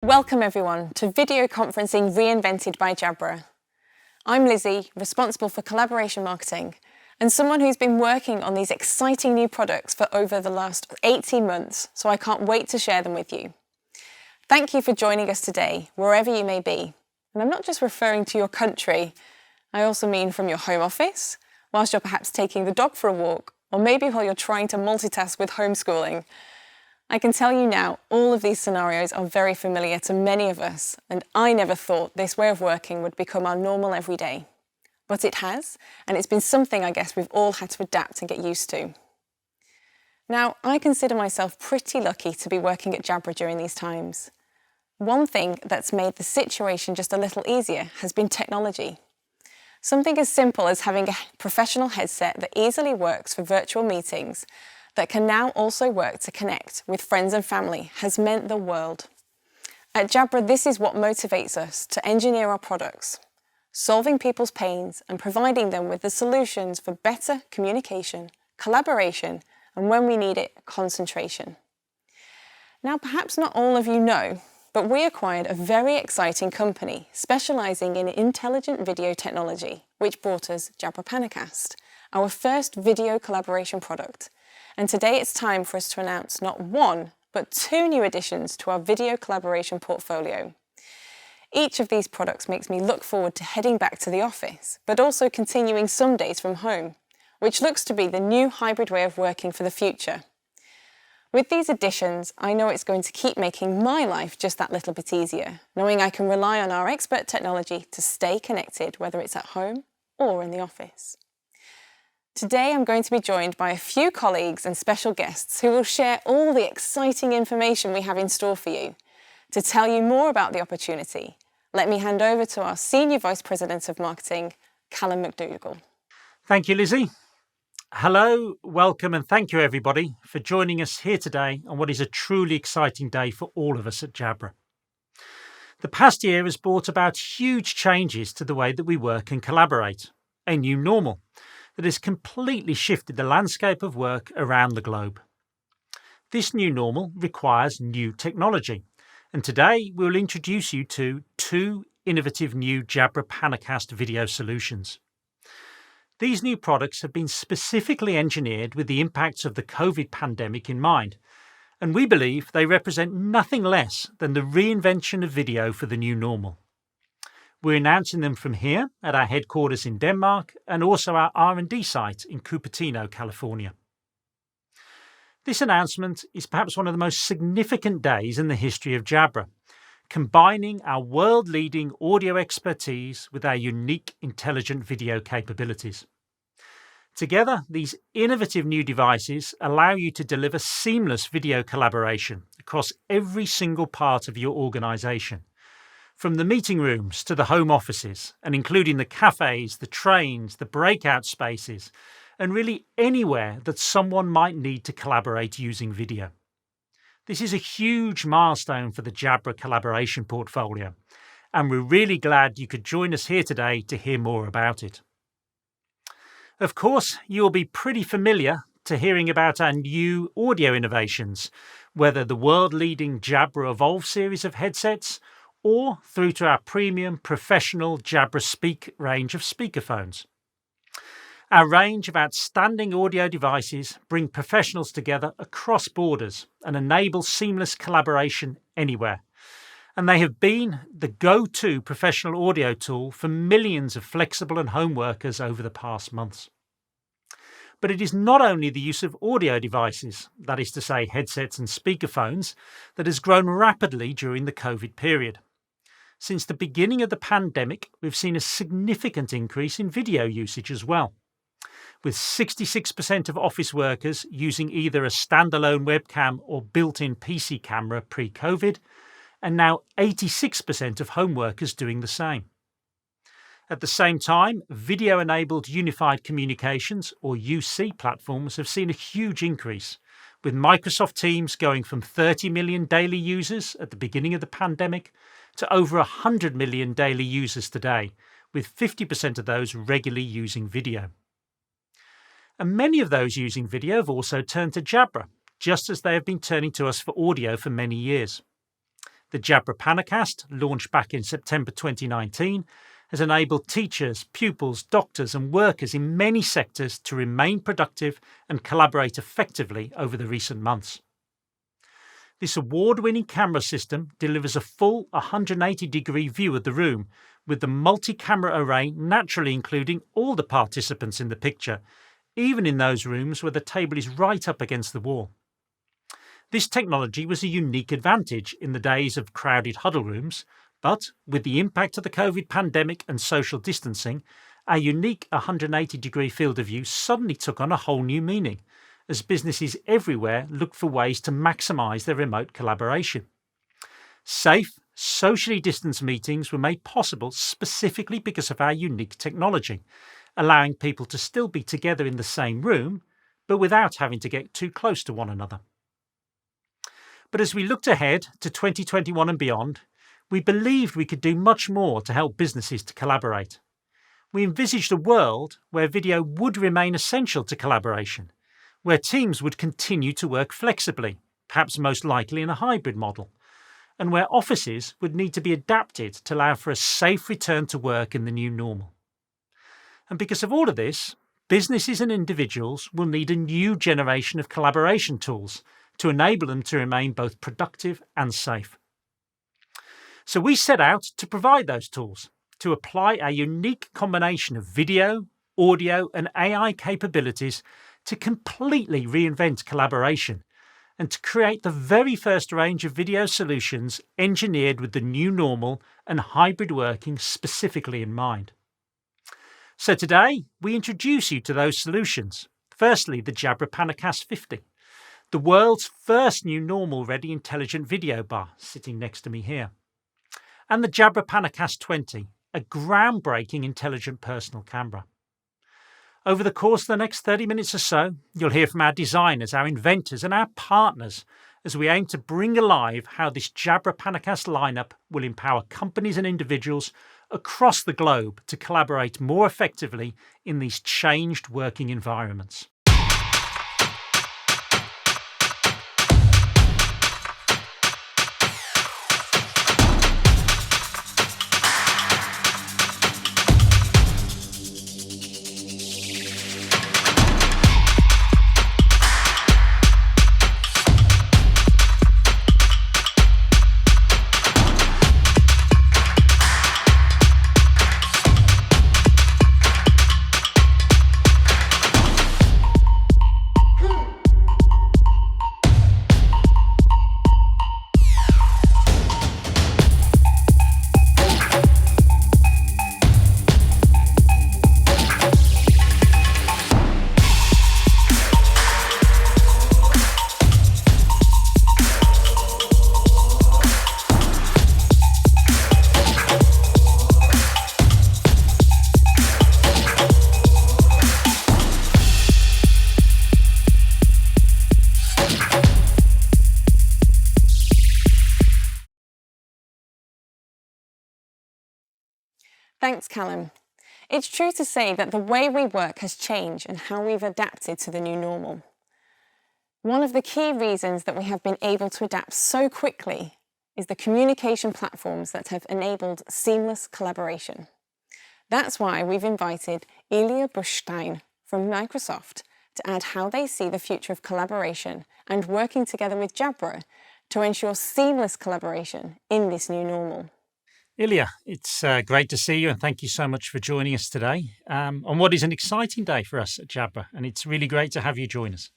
Welcome everyone to Video Conferencing Reinvented by Jabra. I'm Lizzie, responsible for collaboration marketing, and someone who's been working on these exciting new products for over the last 18 months, so I can't wait to share them with you. Thank you for joining us today, wherever you may be. And I'm not just referring to your country, I also mean from your home office, whilst you're perhaps taking the dog for a walk, or maybe while you're trying to multitask with homeschooling. I can tell you now, all of these scenarios are very familiar to many of us, and I never thought this way of working would become our normal every day. But it has, and it's been something I guess we've all had to adapt and get used to. Now, I consider myself pretty lucky to be working at Jabra during these times. One thing that's made the situation just a little easier has been technology. Something as simple as having a professional headset that easily works for virtual meetings that can now also work to connect with friends and family has meant the world. At Jabra, this is what motivates us to engineer our products, solving people's pains and providing them with the solutions for better communication, collaboration, and when we need it, concentration. Now, perhaps not all of you know, but we acquired a very exciting company specializing in intelligent video technology, which brought us Jabra PanaCast, our first video collaboration product. And today it's time for us to announce not one, but two new additions to our video collaboration portfolio. Each of these products makes me look forward to heading back to the office, but also continuing some days from home, which looks to be the new hybrid way of working for the future. With these additions, I know it's going to keep making my life just that little bit easier, knowing I can rely on our expert technology to stay connected, whether it's at home or in the office. Today, I'm going to be joined by a few colleagues and special guests who will share all the exciting information we have in store for you. To tell you more about the opportunity, let me hand over to our Senior Vice President of Marketing, Callum McDougall. Thank you, Lizzie. Hello, welcome, and thank you, everybody, for joining us here today on what is a truly exciting day for all of us at Jabra. The past year has brought about huge changes to the way that we work and collaborate, a new normal that has completely shifted the landscape of work around the globe. This new normal requires new technology, and today we'll introduce you to two innovative new Jabra PanaCast video solutions. These new products have been specifically engineered with the impacts of the COVID pandemic in mind, and we believe they represent nothing less than the reinvention of video for the new normal. We're announcing them from here at our headquarters in Denmark and also our R&D site in Cupertino, California. This announcement is perhaps one of the most significant days in the history of Jabra, combining our world-leading audio expertise with our unique intelligent video capabilities. Together, these innovative new devices allow you to deliver seamless video collaboration across every single part of your organisation, from the meeting rooms to the home offices, and including the cafes, the trains, the breakout spaces, and really anywhere that someone might need to collaborate using video. This is a huge milestone for the Jabra collaboration portfolio, and we're really glad you could join us here today to hear more about it. Of course, you'll be pretty familiar to hearing about our new audio innovations, whether the world-leading Jabra Evolve series of headsets or through to our premium professional Jabra Speak range of speakerphones. Our range of outstanding audio devices bring professionals together across borders and enable seamless collaboration anywhere. And they have been the go-to professional audio tool for millions of flexible and home workers over the past months. But it is not only the use of audio devices, that is to say headsets and speakerphones, that has grown rapidly during the COVID period. Since the beginning of the pandemic, we've seen a significant increase in video usage as well, with 66% of office workers using either a standalone webcam or built-in PC camera pre-COVID, and now 86% of home workers doing the same. At the same time, video-enabled unified communications, or UC platforms, have seen a huge increase, with Microsoft Teams going from 30 million daily users at the beginning of the pandemic to over 100 million daily users today, with 50% of those regularly using video. And many of those using video have also turned to Jabra, just as they have been turning to us for audio for many years. The Jabra PanaCast, launched back in September 2019, has enabled teachers, pupils, doctors, and workers in many sectors to remain productive and collaborate effectively over the recent months. This award-winning camera system delivers a full 180-degree view of the room, with the multi-camera array naturally including all the participants in the picture, even in those rooms where the table is right up against the wall. This technology was a unique advantage in the days of crowded huddle rooms, but with the impact of the COVID pandemic and social distancing, our unique 180-degree field of view suddenly took on a whole new meaning, as businesses everywhere looked for ways to maximise their remote collaboration. Safe, socially distanced meetings were made possible specifically because of our unique technology, allowing people to still be together in the same room, but without having to get too close to one another. But as we looked ahead to 2021 and beyond, we believed we could do much more to help businesses to collaborate. We envisaged a world where video would remain essential to collaboration, where teams would continue to work flexibly, perhaps most likely in a hybrid model, and where offices would need to be adapted to allow for a safe return to work in the new normal. And because of all of this, businesses and individuals will need a new generation of collaboration tools to enable them to remain both productive and safe. So we set out to provide those tools, to apply our unique combination of video, audio, and AI capabilities to completely reinvent collaboration and to create the very first range of video solutions engineered with the new normal and hybrid working specifically in mind. So today, we introduce you to those solutions. Firstly, the Jabra PanaCast 50, the world's first new normal-ready intelligent video bar, sitting next to me here, and the Jabra PanaCast 20, a groundbreaking intelligent personal camera. Over the course of the next 30 minutes or so, you'll hear from our designers, our inventors, and our partners as we aim to bring alive how this Jabra PanaCast lineup will empower companies and individuals across the globe to collaborate more effectively in these changed working environments. Thanks, Callum. It's true to say that the way we work has changed and how we've adapted to the new normal. One of the key reasons that we have been able to adapt so quickly is the communication platforms that have enabled seamless collaboration. That's why we've invited Ilya Buschstein from Microsoft to add how they see the future of collaboration and working together with Jabra to ensure seamless collaboration in this new normal. Ilya, it's great to see you and thank you so much for joining us today on what is an exciting day for us at Jabra, and it's really great to have you join us.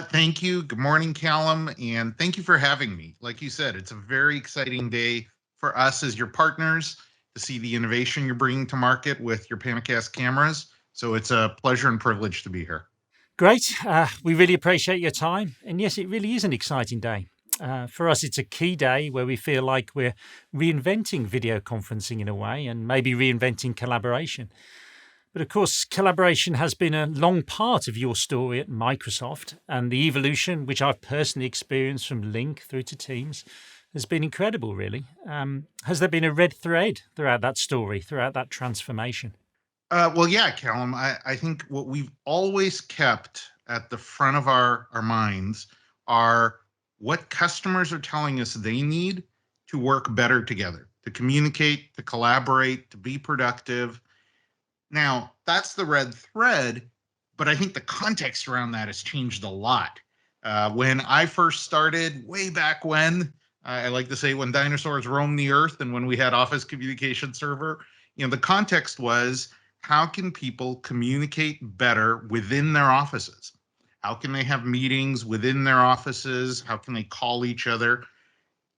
Thank you. Good morning, Callum, and thank you for having me. Like you said, it's a very exciting day for us as your partners to see the innovation you're bringing to market with your PanaCast cameras. So it's a pleasure and privilege to be here. Great. We really appreciate your time. And yes, it really is an exciting day. For us, it's a key day where we feel like we're reinventing video conferencing in a way and maybe reinventing collaboration. But of course, collaboration has been a long part of your story at Microsoft, and the evolution, which I've personally experienced from Lync through to Teams, has been incredible, really. Has there been a red thread throughout that story, throughout that transformation? Well, yeah, Callum, I think what we've always kept at the front of our minds are what customers are telling us they need to work better together, to communicate, to collaborate, to be productive. Now, that's the red thread, but I think the context around that has changed a lot. When I first started, way back when, I like to say when dinosaurs roamed the earth and when we had Office Communication Server, the context was, how can people communicate better within their offices? How can they have meetings within their offices? How can they call each other?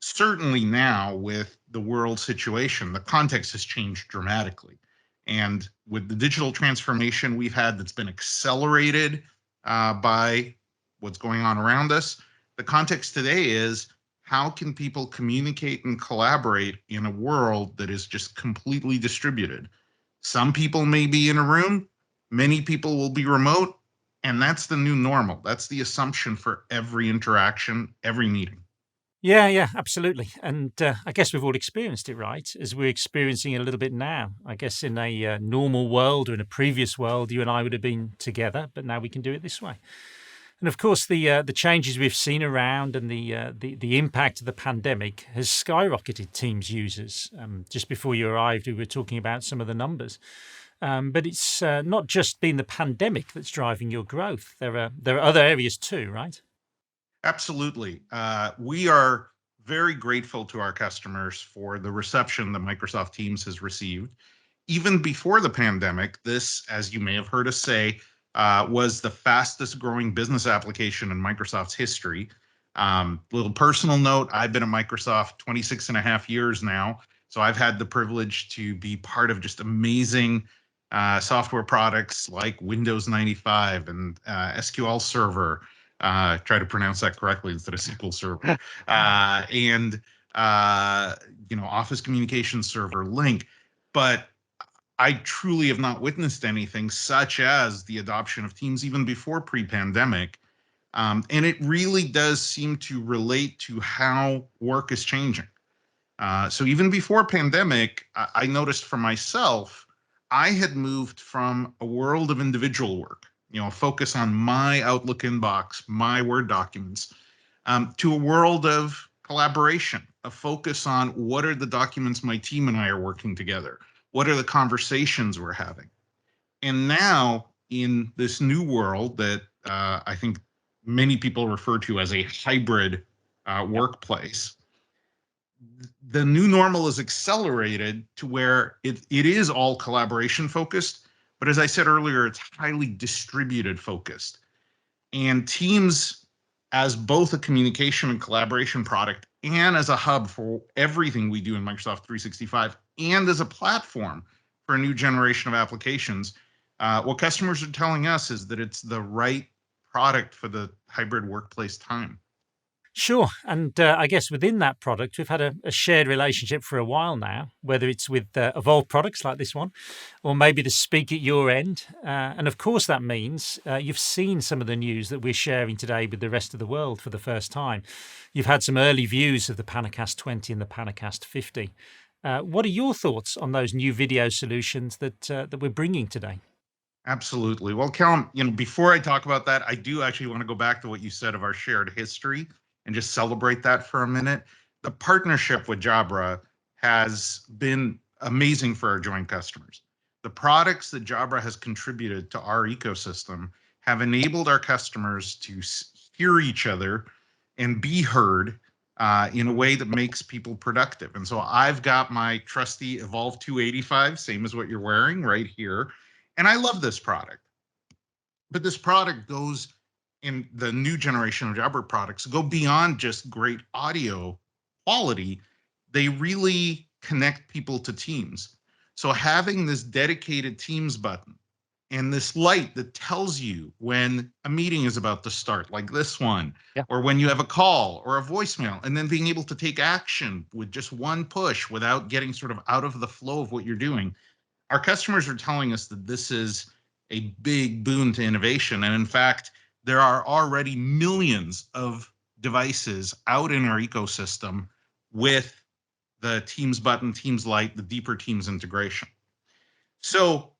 Certainly now, with the world situation, the context has changed dramatically. And with the digital transformation we've had that's been accelerated by what's going on around us, the context today is, how can people communicate and collaborate in a world that is just completely distributed? Some people may be in a room, many people will be remote, and that's the new normal. That's the assumption for every interaction, every meeting. Yeah, absolutely. And I guess we've all experienced it, right? As we're experiencing it a little bit now. I guess in a normal world or in a previous world, you and I would have been together, but now we can do it this way. And of course, the changes we've seen around and the impact of the pandemic has skyrocketed Teams users. Just before you arrived, we were talking about some of the numbers. But it's not just been the pandemic that's driving your growth. There are other areas too, right? Absolutely. We are very grateful to our customers for the reception that Microsoft Teams has received. Even before the pandemic, this, as you may have heard us say, was the fastest growing business application in Microsoft's history. Little personal note, I've been at Microsoft 26 and a half years now. So I've had the privilege to be part of just amazing software products like Windows 95 and SQL Server. Try to pronounce that correctly instead of SQL Server. And Office Communication Server, Link. But I truly have not witnessed anything such as the adoption of Teams even before pre-pandemic. And it really does seem to relate to how work is changing. So even before pandemic, I noticed for myself, I had moved from a world of individual work, focus on my Outlook inbox, my Word documents, to a world of collaboration, a focus on what are the documents my team and I are working together, what are the conversations we're having. And now in this new world that I think many people refer to as a hybrid workplace, the new normal is accelerated to where it is all collaboration focused. But as I said earlier, it's highly distributed focused. And Teams, as both a communication and collaboration product and as a hub for everything we do in Microsoft 365 and as a platform for a new generation of applications, what customers are telling us is that it's the right product for the hybrid workplace time. Sure. And I guess within that product, we've had a shared relationship for a while now, whether it's with evolved products like this one, or maybe the speak at your end. And of course, that means you've seen some of the news that we're sharing today with the rest of the world for the first time. You've had some early views of the PanaCast 20 and the PanaCast 50. What are your thoughts on those new video solutions that we're bringing today? Absolutely. Well, Callum, before I talk about that, I do actually want to go back to what you said of our shared history and just celebrate that for a minute. The partnership with Jabra has been amazing for our joint customers. The products that Jabra has contributed to our ecosystem have enabled our customers to hear each other and be heard in a way that makes people productive. And so I've got my trusty Evolve 285, same as what you're wearing right here. And I love this product. But this product goes in the new generation of Jabra products go beyond just great audio quality. They really connect people to Teams. So having this dedicated Teams button and this light that tells you when a meeting is about to start, like this one, or when you have a call or a voicemail, and then being able to take action with just one push without getting sort of out of the flow of what you're doing. Our customers are telling us that this is a big boon to innovation. And in fact, there are already millions of devices out in our ecosystem with the Teams button, Teams Lite, the deeper Teams integration. So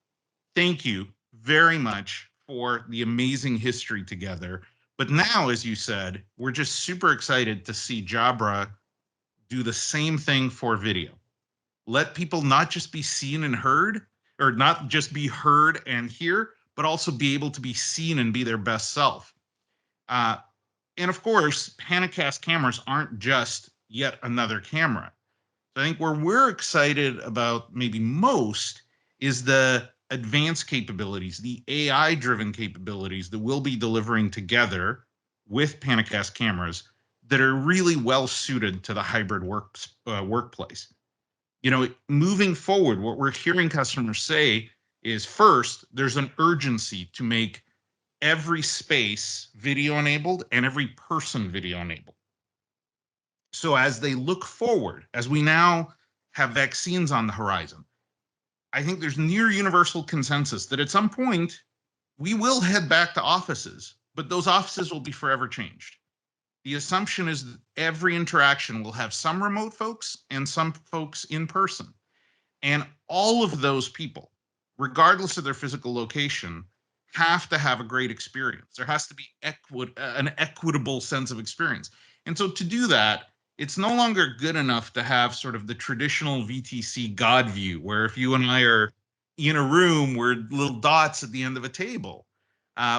thank you very much for the amazing history together. But now, as you said, we're just super excited to see Jabra do the same thing for video. Let people not just be seen and heard, or not just be heard and hear, but also be able to be seen and be their best self. And of course, PanaCast cameras aren't just yet another camera. So I think where we're excited about maybe most is the advanced capabilities, the AI-driven capabilities that we'll be delivering together with PanaCast cameras that are really well suited to the hybrid workplace. You know, moving forward, what we're hearing customers say is, first, there's an urgency to make every space video enabled and every person video enabled. So as they look forward, as we now have vaccines on the horizon, I think there's near universal consensus that at some point we will head back to offices, but those offices will be forever changed. The assumption is that every interaction will have some remote folks and some folks in person. And all of those people, regardless of their physical location, have to have a great experience. There has to be an equitable sense of experience. And so to do that, it's no longer good enough to have sort of the traditional VTC God view, where if you and I are in a room, we're little dots at the end of a table.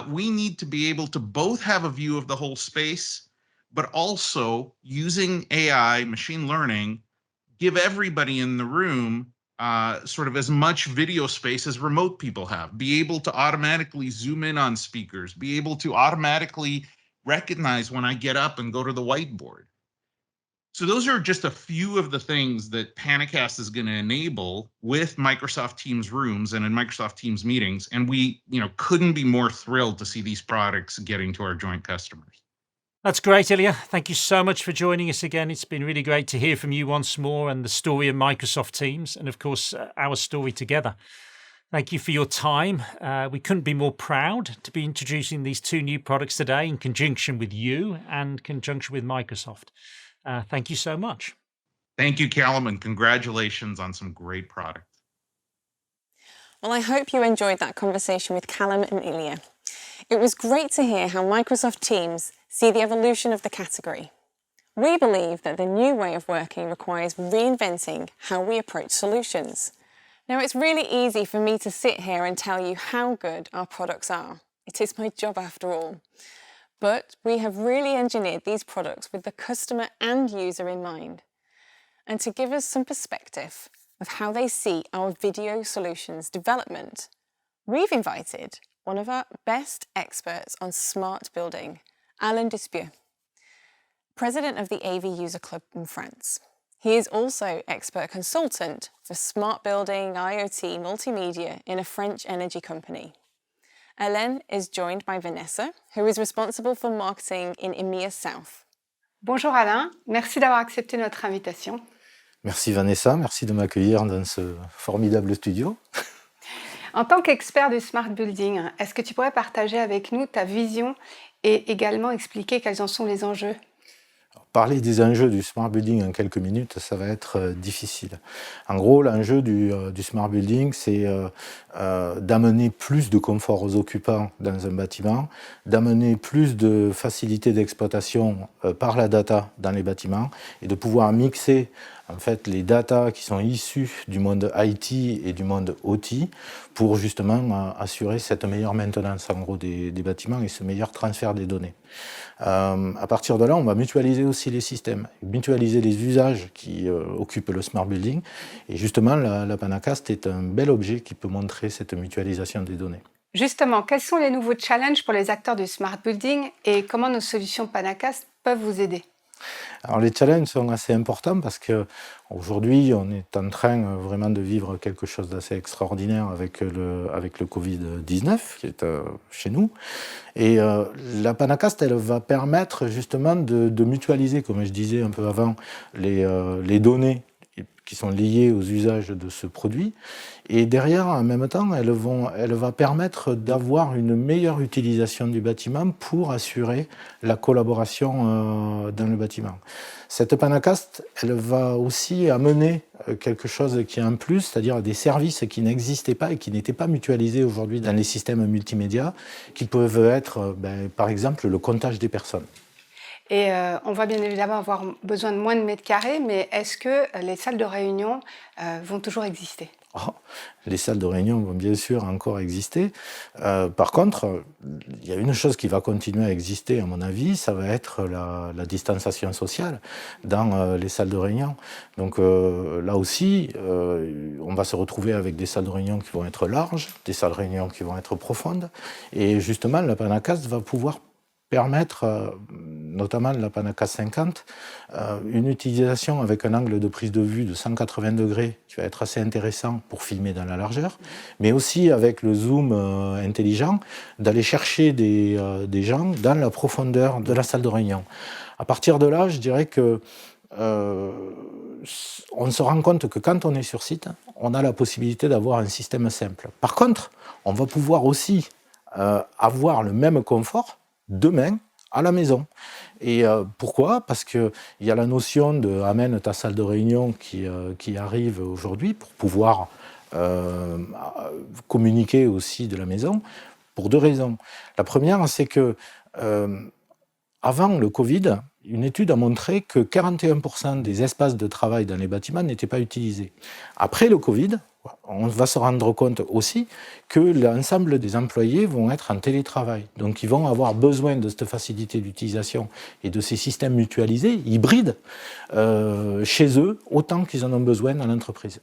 We need to be able to both have a view of the whole space, but also using AI, machine learning, give everybody in the room sort of as much video space as remote people have, be able to automatically zoom in on speakers, be able to automatically recognize when I get up and go to the whiteboard. So those are just a few of the things that PanaCast is going to enable with Microsoft Teams rooms and in Microsoft Teams meetings. And we, couldn't be more thrilled to see these products getting to our joint customers. That's great, Ilya. Thank you so much for joining us again. It's been really great to hear from you once more and the story of Microsoft Teams and, of course, our story together. Thank you for your time. We couldn't be more proud to be introducing these two new products today in conjunction with you and conjunction with Microsoft. Thank you so much. Thank you, Callum, and congratulations on some great products. Well, I hope you enjoyed that conversation with Callum and Ilya. It was great to hear how Microsoft Teams see the evolution of the category. We believe that the new way of working requires reinventing how we approach solutions. Now, it's really easy for me to sit here and tell you how good our products are. It is my job after all. But we have really engineered these products with the customer and user in mind. And to give us some perspective of how they see our video solutions development, we've invited one of our best experts on smart building, Alain Despieux, president of the AV User Club in France. He is also expert consultant for smart building, IoT, multimedia in a French energy company. Alain is joined by Vanessa, who is responsible for marketing in EMEA South. Bonjour Alain, merci d'avoir accepté notre invitation. Merci Vanessa, merci de m'accueillir dans ce formidable studio. En tant qu'expert du smart building, est-ce que tu pourrais partager avec nous ta vision et également expliquer quels en sont les enjeux? Parler des enjeux du smart building en quelques minutes, ça va être difficile. En gros, l'enjeu du smart building, c'est d'amener plus de confort aux occupants dans un bâtiment, d'amener plus de facilité d'exploitation par la data dans les bâtiments et de pouvoir mixer en fait les data qui sont issues du monde IT et du monde OT pour justement assurer cette meilleure maintenance en gros des bâtiments et ce meilleur transfert des données. À partir de là, on va mutualiser aussi les systèmes, mutualiser les usages qui occupent le smart building. Et justement, la PanaCast est un bel objet qui peut montrer cette mutualisation des données. Justement, quels sont les nouveaux challenges pour les acteurs du smart building et comment nos solutions PanaCast peuvent vous aider? Alors les challenges sont assez importants parce qu'aujourd'hui on est en train vraiment de vivre quelque chose d'assez extraordinaire avec le Covid-19 qui est chez nous. Et la PanaCast, elle va permettre justement de mutualiser, comme je disais un peu avant, les données qui sont liées aux usages de ce produit. Et derrière, en même temps, elle va permettre d'avoir une meilleure utilisation du bâtiment pour assurer la collaboration dans le bâtiment. Cette PanaCast, elle va aussi amener quelque chose qui est un plus, c'est-à-dire des services qui n'existaient pas et qui n'étaient pas mutualisés aujourd'hui dans les systèmes multimédia, qui peuvent être, par exemple, le comptage des personnes. Et on va bien évidemment avoir besoin de moins de mètres carrés, mais est-ce que les salles de réunion vont toujours exister? Oh, les salles de réunion vont bien sûr encore exister. Par contre, il y a une chose qui va continuer à exister, à mon avis, ça va être la distanciation sociale dans les salles de réunion. Donc là aussi, on va se retrouver avec des salles de réunion qui vont être larges, des salles de réunion qui vont être profondes. Et justement, la PanaCast va pouvoir permettre, notamment la PanaCast 50, une utilisation avec un angle de prise de vue de 180 degrés qui va être assez intéressant pour filmer dans la largeur, mais aussi avec le zoom intelligent, d'aller chercher des gens dans la profondeur de la salle de réunion. À partir de là, je dirais que on se rend compte que quand on est sur site, on a la possibilité d'avoir un système simple. Par contre, on va pouvoir aussi avoir le même confort demain à la maison. Et pourquoi? Parce qu'il y a la notion de amène ta salle de réunion qui arrive aujourd'hui pour pouvoir communiquer aussi de la maison pour deux raisons. La première, c'est que avant le Covid, une étude a montré que 41% des espaces de travail dans les bâtiments n'étaient pas utilisés. Après le Covid, on va se rendre compte aussi que l'ensemble des employés vont être en télétravail. Donc ils vont avoir besoin de cette facilité d'utilisation et de ces systèmes mutualisés, hybrides, chez eux, autant qu'ils en ont besoin dans l'entreprise.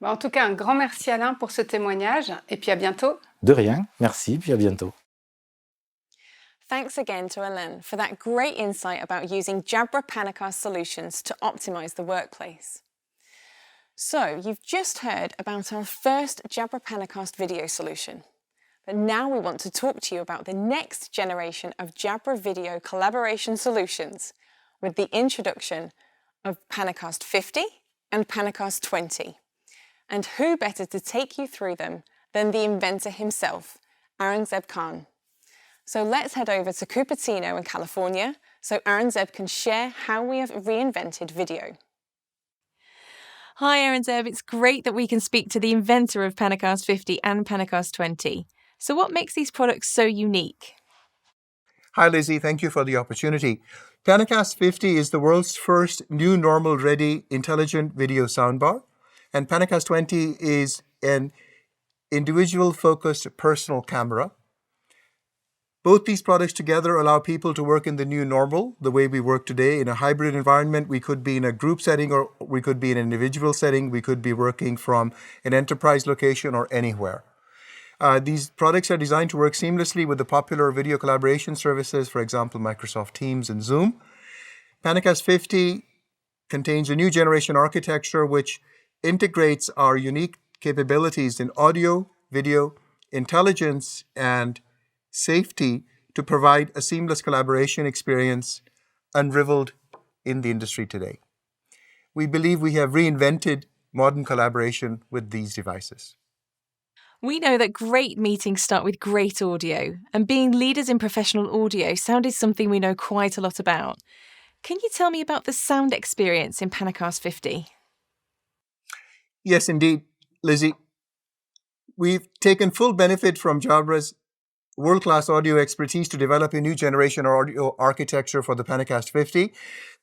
En tout cas, un grand merci Alain pour ce témoignage et puis à bientôt. De rien, merci, puis à bientôt. Thanks again to Alain for that great insight about using Jabra PanaCast solutions to optimize the workplace. So, you've just heard about our first Jabra PanaCast video solution. But now we want to talk to you about the next generation of Jabra video collaboration solutions with the introduction of PanaCast 50 and PanaCast 20. And who better to take you through them than the inventor himself, Aurangzeb Khan. So let's head over to Cupertino in California so Aurangzeb can share how we have reinvented video. Hi Aurangzeb, it's great that we can speak to the inventor of PanaCast 50 and PanaCast 20. So what makes these products so unique? Hi Lizzie, thank you for the opportunity. PanaCast 50 is the world's first new normal-ready intelligent video soundbar, and PanaCast 20 is an individual-focused personal camera. Both these products together allow people to work in the new normal, the way we work today. In a hybrid environment, we could be in a group setting or we could be in an individual setting. We could be working from an enterprise location or anywhere. These products are designed to work seamlessly with the popular video collaboration services, for example, Microsoft Teams and Zoom. PanaCast 50 contains a new generation architecture which integrates our unique capabilities in audio, video, intelligence, and safety to provide a seamless collaboration experience unrivaled in the industry today. We believe we have reinvented modern collaboration with these devices. We know that great meetings start with great audio, and being leaders in professional audio sound is something we know quite a lot about. Can you tell me about the sound experience in PanaCast 50? Yes, indeed, Lizzie. We've taken full benefit from Jabra's world-class audio expertise to develop a new generation audio architecture for the PanaCast 50.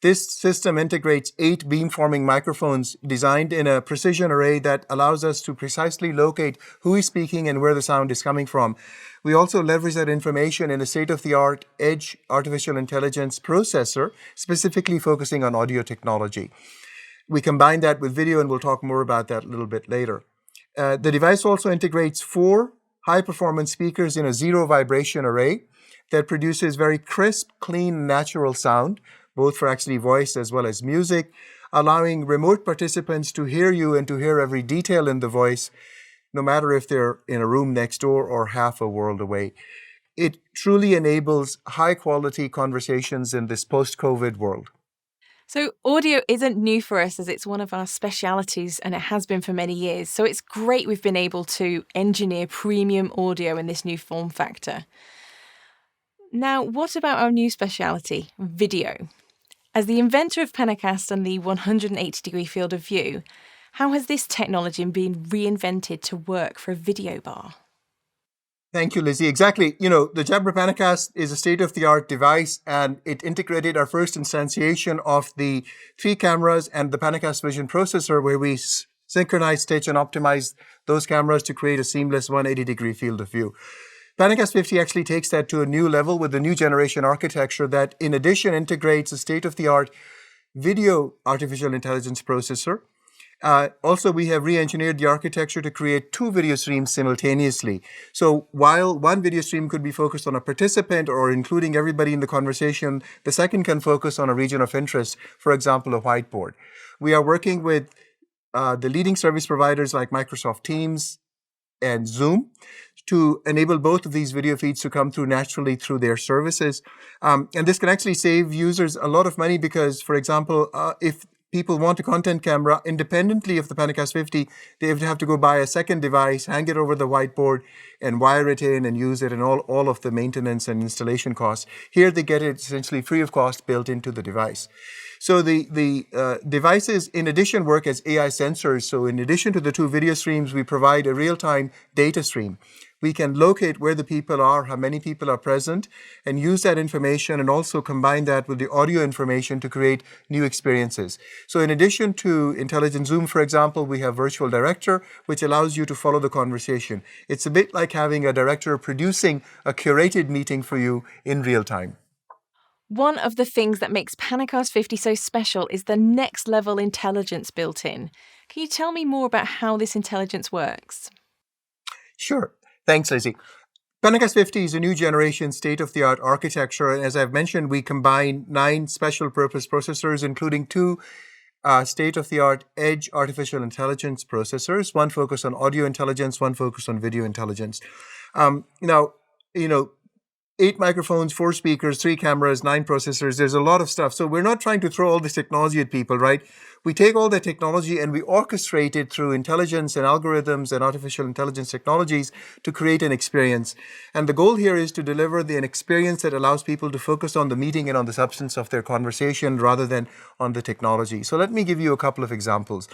This system integrates 8 beamforming microphones designed in a precision array that allows us to precisely locate who is speaking and where the sound is coming from. We also leverage that information in a state-of-the-art edge artificial intelligence processor, specifically focusing on audio technology. We combine that with video, and we'll talk more about that a little bit later. The device also integrates 4 high-performance speakers in a zero vibration array that produces very crisp, clean, natural sound, both for actually voice as well as music, allowing remote participants to hear you and to hear every detail in the voice, no matter if they're in a room next door or half a world away. It truly enables high-quality conversations in this post-COVID world. So audio isn't new for us as it's one of our specialities and it has been for many years. So it's great we've been able to engineer premium audio in this new form factor. Now, what about our new speciality, video? As the inventor of PanaCast and the 180-degree field of view, how has this technology been reinvented to work for a video bar? Thank you, Lizzie. Exactly. The Jabra PanaCast is a state-of-the-art device, and it integrated our first instantiation of the 3 cameras and the PanaCast Vision processor, where we synchronize, stitch, and optimize those cameras to create a seamless 180-degree field of view. PanaCast 50 actually takes that to a new level with the new generation architecture that, in addition, integrates a state-of-the-art video artificial intelligence processor. Also, we have re-engineered the architecture to create 2 video streams simultaneously. So while one video stream could be focused on a participant or including everybody in the conversation, the second can focus on a region of interest, for example, a whiteboard. We are working with the leading service providers like Microsoft Teams and Zoom to enable both of these video feeds to come through naturally through their services. And this can actually save users a lot of money because, for example, if people want a content camera independently of the PanaCast 50, they would have to go buy a second device, hang it over the whiteboard, and wire it in and use it, and all of the maintenance and installation costs. Here they get it essentially free of cost built into the device. So the devices, in addition, work as AI sensors. So in addition to the 2 video streams, we provide a real-time data stream. We can locate where the people are, how many people are present, and use that information and also combine that with the audio information to create new experiences. So in addition to Intelligent Zoom, for example, we have Virtual Director, which allows you to follow the conversation. It's a bit like having a director producing a curated meeting for you in real time. One of the things that makes PanaCast 50 so special is the next level intelligence built in. Can you tell me more about how this intelligence works? Sure. Thanks, Lizzie. PanaCast 50 is a new generation state-of-the-art architecture. And as I've mentioned, we combine 9 special purpose processors, including 2 state-of-the-art edge artificial intelligence processors, one focused on audio intelligence, one focused on video intelligence. 8 microphones, 4 speakers, 3 cameras, 9 processors. There's a lot of stuff. So we're not trying to throw all this technology at people, right? We take all that technology and we orchestrate it through intelligence and algorithms and artificial intelligence technologies to create an experience. And the goal here is to deliver an experience that allows people to focus on the meeting and on the substance of their conversation rather than on the technology. So let me give you a couple of examples.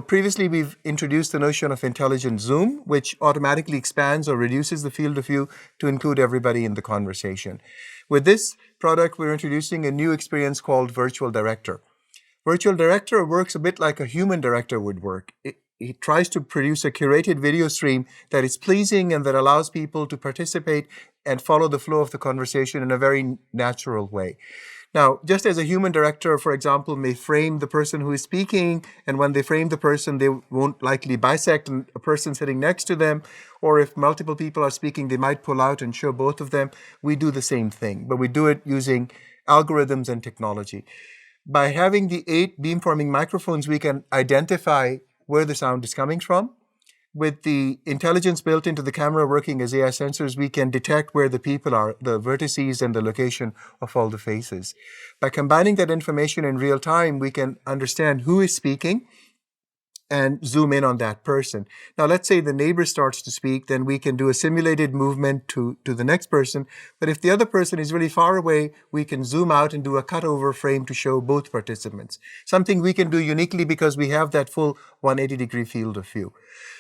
Previously we've introduced the notion of Intelligent Zoom, which automatically expands or reduces the field of view to include everybody in the conversation. With this product, we're introducing a new experience called Virtual Director. Virtual Director works a bit like a human director would work. It tries to produce a curated video stream that is pleasing and that allows people to participate and follow the flow of the conversation in a very natural way. Now, just as a human director, for example, may frame the person who is speaking, and when they frame the person, they won't likely bisect a person sitting next to them, or if multiple people are speaking, they might pull out and show both of them. We do the same thing, but we do it using algorithms and technology. By having the 8 beamforming microphones, we can identify where the sound is coming from. With the intelligence built into the camera working as AI sensors, we can detect where the people are, the vertices and the location of all the faces. By combining that information in real time, we can understand who is speaking and zoom in on that person. Now, let's say the neighbor starts to speak, then we can do a simulated movement to the next person. But if the other person is really far away, we can zoom out and do a cutover frame to show both participants. Something we can do uniquely because we have that full 180-degree field of view.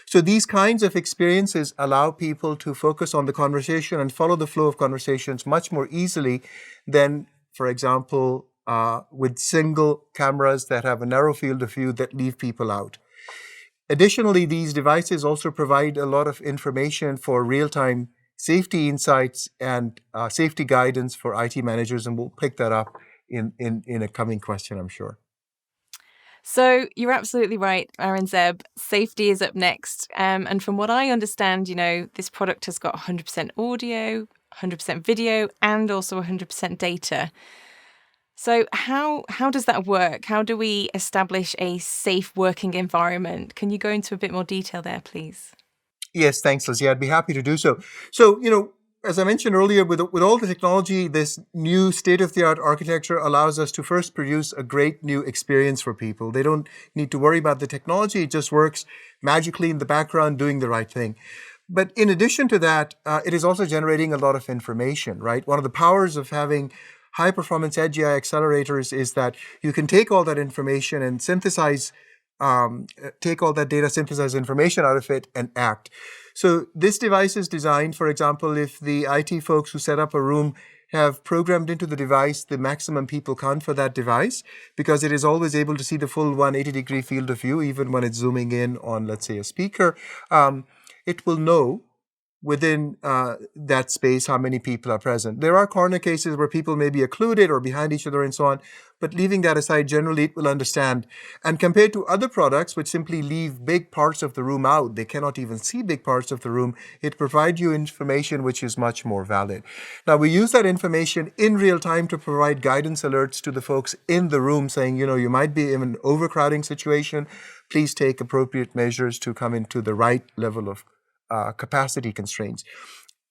So these kinds of experiences allow people to focus on the conversation and follow the flow of conversations much more easily than, for example, with single cameras that have a narrow field of view that leave people out. Additionally, these devices also provide a lot of information for real-time safety insights and safety guidance for IT managers, and we'll pick that up in a coming question, I'm sure. So you're absolutely right, Aaron Zeb. Safety is up next. And from what I understand, this product has got 100% audio, 100% video, and also 100% data. So how does that work? How do we establish a safe working environment? Can you go into a bit more detail there, please? Yes, thanks, Lizzie. I'd be happy to do so. So, as I mentioned earlier, with all the technology, this new state-of-the-art architecture allows us to first produce a great new experience for people. They don't need to worry about the technology. It just works magically in the background, doing the right thing. But in addition to that, it is also generating a lot of information, right? One of the powers of having high-performance edge AI accelerators is that you can take all that information and synthesize, take all that data, synthesize information out of it, and act. So this device is designed, for example, if the IT folks who set up a room have programmed into the device the maximum people count for that device, because it is always able to see the full 180-degree field of view, even when it's zooming in on, let's say, a speaker, it will know within that space how many people are present. There are corner cases where people may be occluded or behind each other and so on, but leaving that aside, generally it will understand. And compared to other products which simply leave big parts of the room out, they cannot even see big parts of the room, it provides you information which is much more valid. Now, we use that information in real time to provide guidance alerts to the folks in the room saying, you might be in an overcrowding situation. Please take appropriate measures to come into the right level of capacity constraints.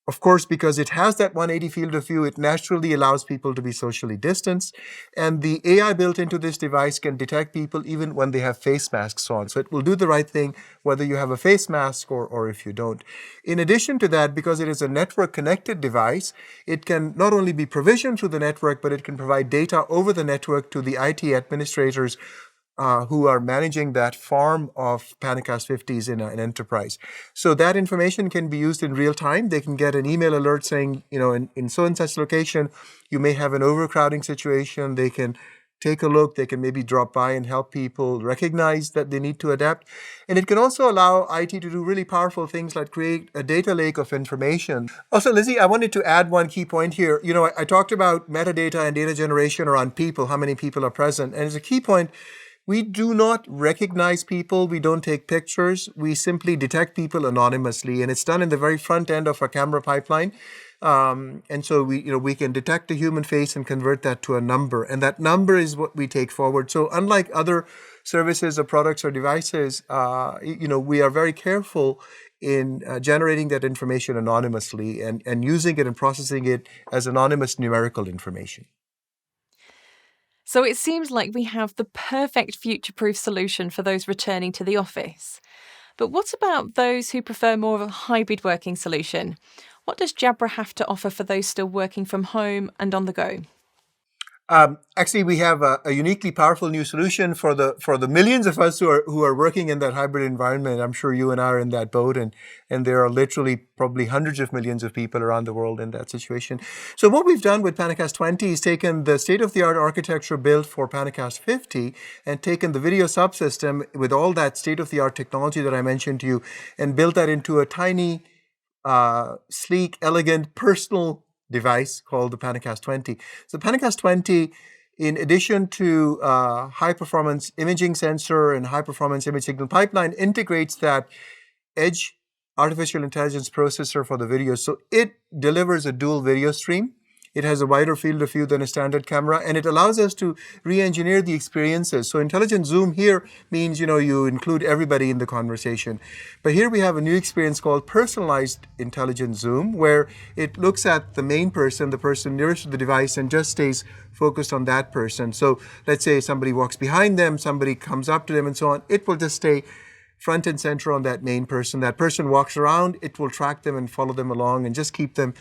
Of course, because it has that 180 field of view, it naturally allows people to be socially distanced. And the AI built into this device can detect people even when they have face masks on. So it will do the right thing whether you have a face mask or if you don't. In addition to that, because it is a network-connected device, it can not only be provisioned through the network, but it can provide data over the network to the IT administrators who are managing that farm of PanaCast 50s in an enterprise. So that information can be used in real time. They can get an email alert saying, in so and such location, you may have an overcrowding situation. They can take a look. They can maybe drop by and help people recognize that they need to adapt. And it can also allow IT to do really powerful things like create a data lake of information. Also, Lizzie, I wanted to add one key point here. I talked about metadata and data generation around people, how many people are present. And as a key point, we do not recognize people. We don't take pictures. We simply detect people anonymously, and it's done in the very front end of our camera pipeline. And so we can detect a human face and convert that to a number, and that number is what we take forward. So unlike other services or products or devices, we are very careful in generating that information anonymously and using it and processing it as anonymous numerical information. So it seems like we have the perfect future-proof solution for those returning to the office. But what about those who prefer more of a hybrid working solution? What does Jabra have to offer for those still working from home and on the go? Actually, we have a uniquely powerful new solution for the millions of us who are working in that hybrid environment. I'm sure you and I are in that boat, and there are literally probably hundreds of millions of people around the world in that situation. So what we've done with PanaCast 20 is taken the state-of-the-art architecture built for PanaCast 50 and taken the video subsystem with all that state-of-the-art technology that I mentioned to you and built that into a tiny, sleek, elegant, personal device called the PanaCast 20. So PanaCast 20, in addition to high-performance imaging sensor and high-performance image signal pipeline, integrates that edge artificial intelligence processor for the video. So it delivers a dual video stream. It has a wider field of view than a standard camera, and it allows us to re-engineer the experiences. So intelligent zoom here means, you include everybody in the conversation. But here we have a new experience called personalized intelligent zoom, where it looks at the main person, the person nearest to the device, and just stays focused on that person. So let's say somebody walks behind them, somebody comes up to them, and so on. It will just stay front and center on that main person. That person walks around, it will track them and follow them along and just keep them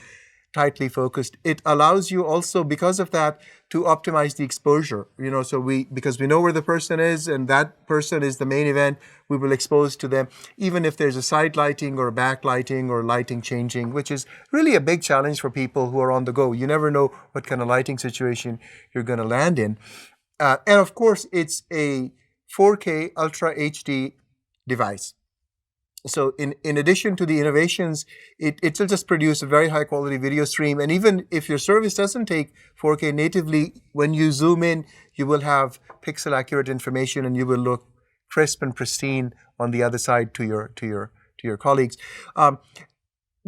tightly focused. It allows you also, because of that, to optimize the exposure. So because we know where the person is and that person is the main event, we will expose to them, even if there's a side lighting or a back lighting or lighting changing, which is really a big challenge for people who are on the go. You never know what kind of lighting situation you're going to land in. And of course, it's a 4K Ultra HD device. So in addition to the innovations, it will just produce a very high quality video stream. And even if your service doesn't take 4K natively, when you zoom in, you will have pixel accurate information and you will look crisp and pristine on the other side to your colleagues.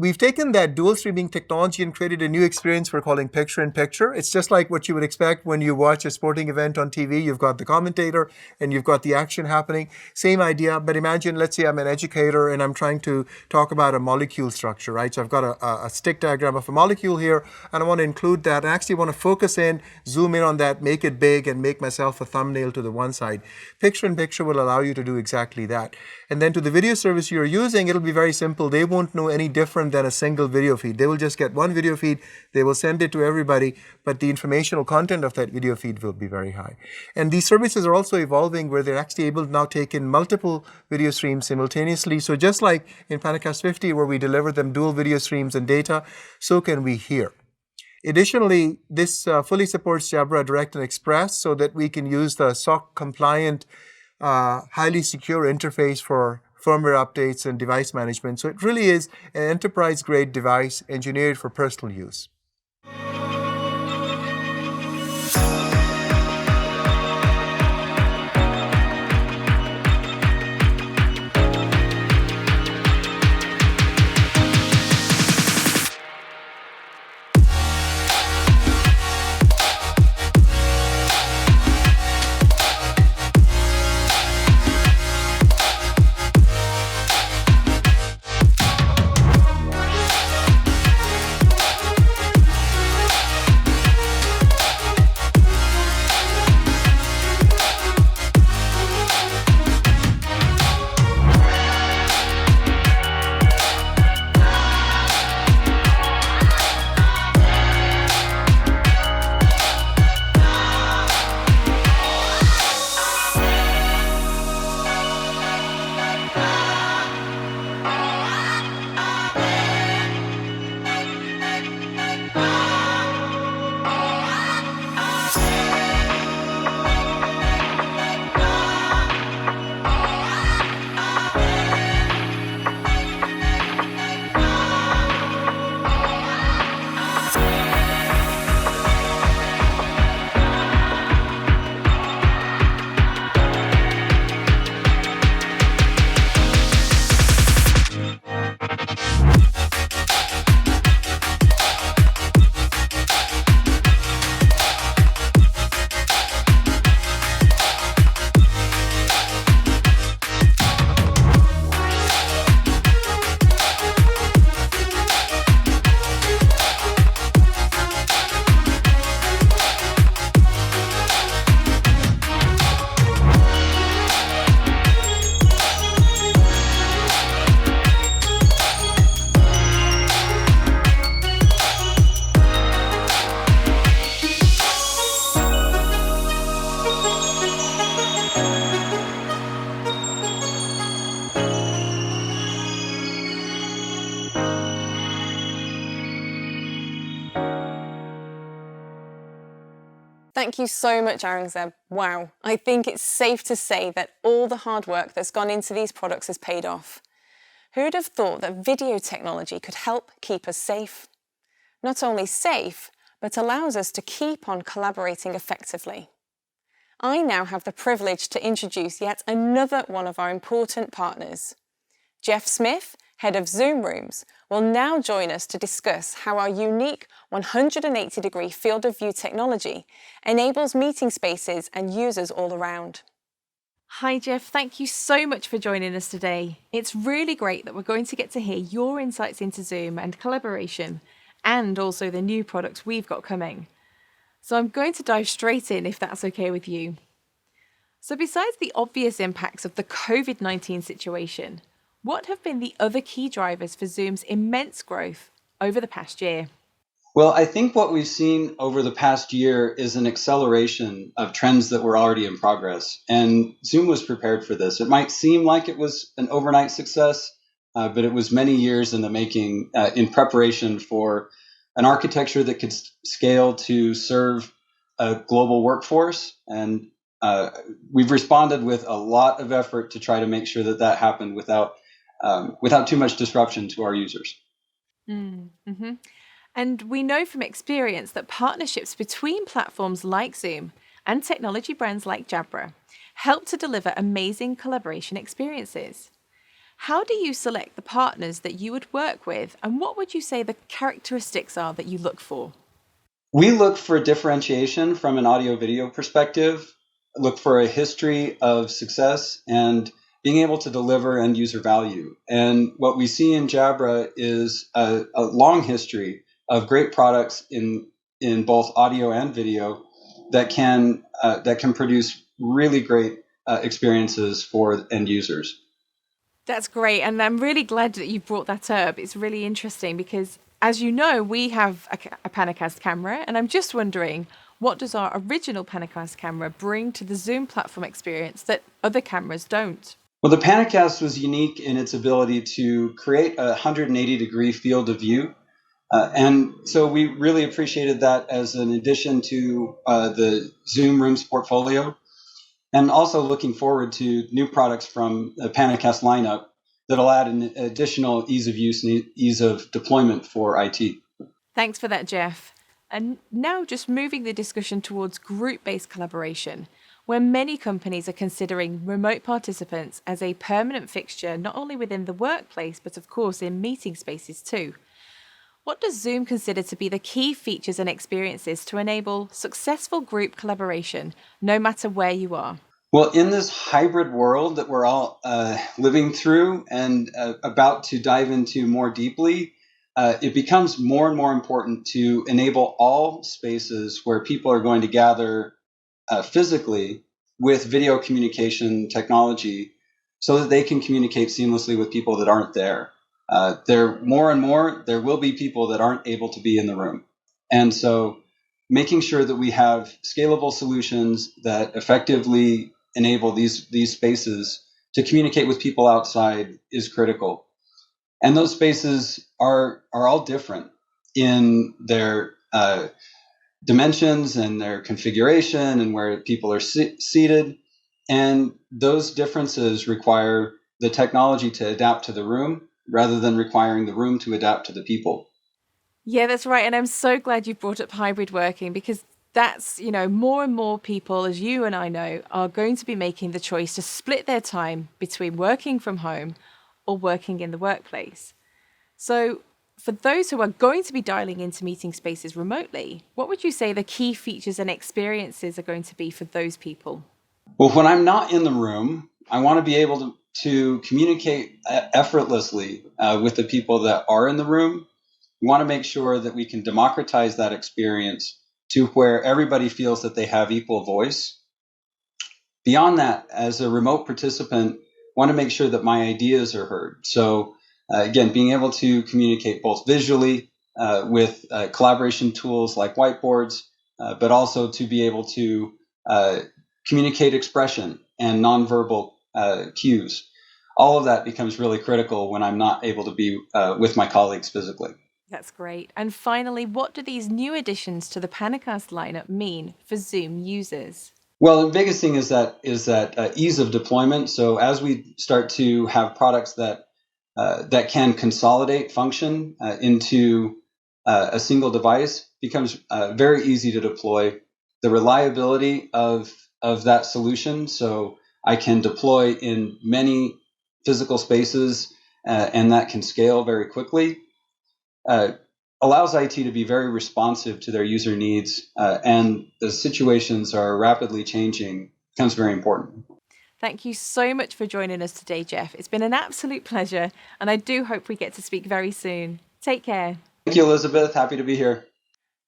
We've taken that dual streaming technology and created a new experience we're calling picture-in-picture. It's just like what you would expect when you watch a sporting event on TV. You've got the commentator and you've got the action happening. Same idea, but imagine, let's say I'm an educator and I'm trying to talk about a molecule structure, right? So I've got a stick diagram of a molecule here, and I want to include that. I actually want to focus in, zoom in on that, make it big, and make myself a thumbnail to the one side. Picture-in-picture will allow you to do exactly that. And then to the video service you're using, it'll be very simple. They won't know any difference different than a single video feed. They will just get one video feed, they will send it to everybody, but the informational content of that video feed will be very high. And these services are also evolving where they're actually able to now take in multiple video streams simultaneously. So just like in PanaCast 50, where we deliver them dual video streams and data, so can we here. Additionally, this fully supports Jabra Direct and Express so that we can use the SOC compliant, highly secure interface for firmware updates and device management. So it really is an enterprise-grade device engineered for personal use. Thank you so much, Aurangzeb. Wow, I think it's safe to say that all the hard work that's gone into these products has paid off. Who'd have thought that video technology could help keep us safe? Not only safe, but allows us to keep on collaborating effectively. I now have the privilege to introduce yet another one of our important partners. Jeff Smith, head of Zoom Rooms, will now join us to discuss how our unique 180-degree field of view technology enables meeting spaces and users all around. Hi Jeff, thank you so much for joining us today. It's really great that we're going to get to hear your insights into Zoom and collaboration, and also the new products we've got coming. So I'm going to dive straight in if that's okay with you. So besides the obvious impacts of the COVID-19 situation, what have been the other key drivers for Zoom's immense growth over the past year? Well, I think what we've seen over the past year is an acceleration of trends that were already in progress. And Zoom was prepared for this. It might seem like it was an overnight success, but it was many years in the making in preparation for an architecture that could scale to serve a global workforce. And we've responded with a lot of effort to try to make sure that that happened without too much disruption to our users. Mm-hmm. And we know from experience that partnerships between platforms like Zoom and technology brands like Jabra help to deliver amazing collaboration experiences. How do you select the partners that you would work with, and what would you say the characteristics are that you look for? We look for differentiation from an audio-video perspective, look for a history of success, and being able to deliver end-user value. And what we see in Jabra is a long history of great products in both audio and video that can produce really great experiences for end users. That's great. And I'm really glad that you brought that up. It's really interesting because, as you know, we have a PanaCast camera. And I'm just wondering, what does our original PanaCast camera bring to the Zoom platform experience that other cameras don't? Well, the PanaCast was unique in its ability to create a 180-degree field of view. And so we really appreciated that as an addition to the Zoom Rooms portfolio. And also looking forward to new products from the PanaCast lineup that'll add an additional ease of use and ease of deployment for IT. Thanks for that, Jeff. And now just moving the discussion towards group-based collaboration, where many companies are considering remote participants as a permanent fixture, not only within the workplace, but of course in meeting spaces too. What does Zoom consider to be the key features and experiences to enable successful group collaboration, no matter where you are? Well, in this hybrid world that we're all living through and about to dive into more deeply, it becomes more and more important to enable all spaces where people are going to gather physically with video communication technology so that they can communicate seamlessly with people that aren't there. There will be people that aren't able to be in the room. And so making sure that we have scalable solutions that effectively enable these spaces to communicate with people outside is critical. And those spaces are all different in their dimensions and their configuration and where people are seated. And those differences require the technology to adapt to the room rather than requiring the room to adapt to the people. Yeah, that's right. And I'm so glad you brought up hybrid working because that's, more and more people, as you and I know, are going to be making the choice to split their time between working from home or working in the workplace. So for those who are going to be dialing into meeting spaces remotely, what would you say the key features and experiences are going to be for those people? Well, when I'm not in the room, I want to be able to communicate effortlessly with the people that are in the room. We want to make sure that we can democratize that experience to where everybody feels that they have equal voice. Beyond that, as a remote participant, I want to make sure that my ideas are heard. So again, being able to communicate both visually with collaboration tools like whiteboards, but also to be able to communicate expression and nonverbal cues. All of that becomes really critical when I'm not able to be with my colleagues physically. That's great. And finally, what do these new additions to the PanaCast lineup mean for Zoom users? Well, the biggest thing is that ease of deployment. So as we start to have products that can consolidate function into a single device, becomes very easy to deploy. The reliability of that solution, so I can deploy in many physical spaces, and that can scale very quickly. Allows IT to be very responsive to their user needs, and the situations are rapidly changing, becomes very important. Thank you so much for joining us today, Jeff. It's been an absolute pleasure, and I do hope we get to speak very soon. Take care. Thank you, Elizabeth. Happy to be here.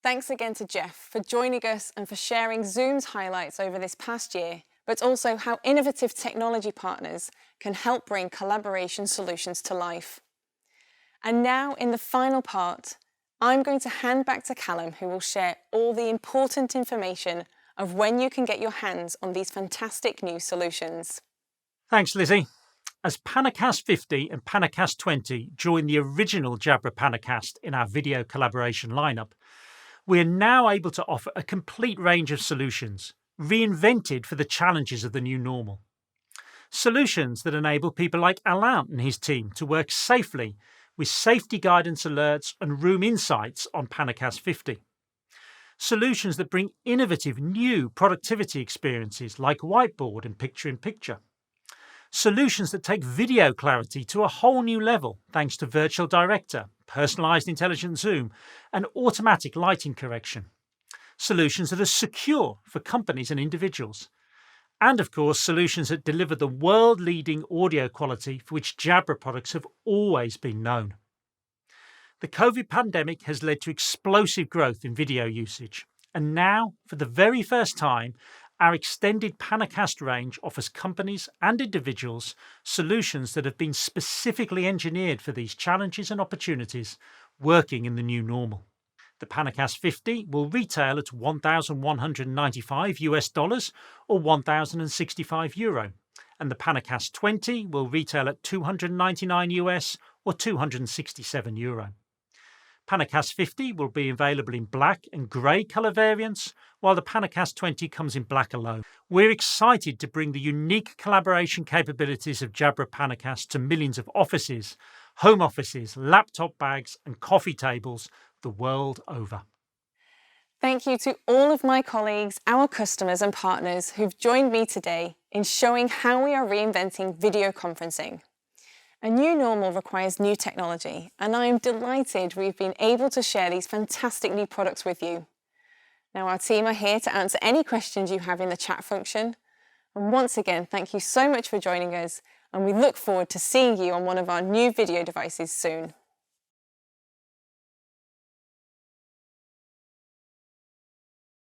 Thanks again to Jeff for joining us and for sharing Zoom's highlights over this past year, but also how innovative technology partners can help bring collaboration solutions to life. And now, in the final part, I'm going to hand back to Callum, who will share all the important information of when you can get your hands on these fantastic new solutions. Thanks, Lizzie. As PanaCast 50 and PanaCast 20 join the original Jabra PanaCast in our video collaboration lineup, we are now able to offer a complete range of solutions, reinvented for the challenges of the new normal. Solutions that enable people like Alain and his team to work safely with safety guidance alerts and room insights on PanaCast 50. Solutions that bring innovative new productivity experiences like whiteboard and picture-in-picture. Solutions that take video clarity to a whole new level thanks to Virtual Director, personalised intelligent zoom, and automatic lighting correction. Solutions that are secure for companies and individuals. And of course, solutions that deliver the world-leading audio quality for which Jabra products have always been known. The COVID pandemic has led to explosive growth in video usage. And now, for the very first time, our extended PanaCast range offers companies and individuals solutions that have been specifically engineered for these challenges and opportunities working in the new normal. The PanaCast 50 will retail at $1,195 or 1,065 euro, and the PanaCast 20 will retail at $299 US or 267 euro. PanaCast 50 will be available in black and grey colour variants, while the PanaCast 20 comes in black alone. We're excited to bring the unique collaboration capabilities of Jabra PanaCast to millions of offices, home offices, laptop bags and coffee tables the world over. Thank you to all of my colleagues, our customers and partners who've joined me today in showing how we are reinventing video conferencing. A new normal requires new technology, and I am delighted we've been able to share these fantastic new products with you. Now our team are here to answer any questions you have in the chat function. And once again, thank you so much for joining us, and we look forward to seeing you on one of our new video devices soon.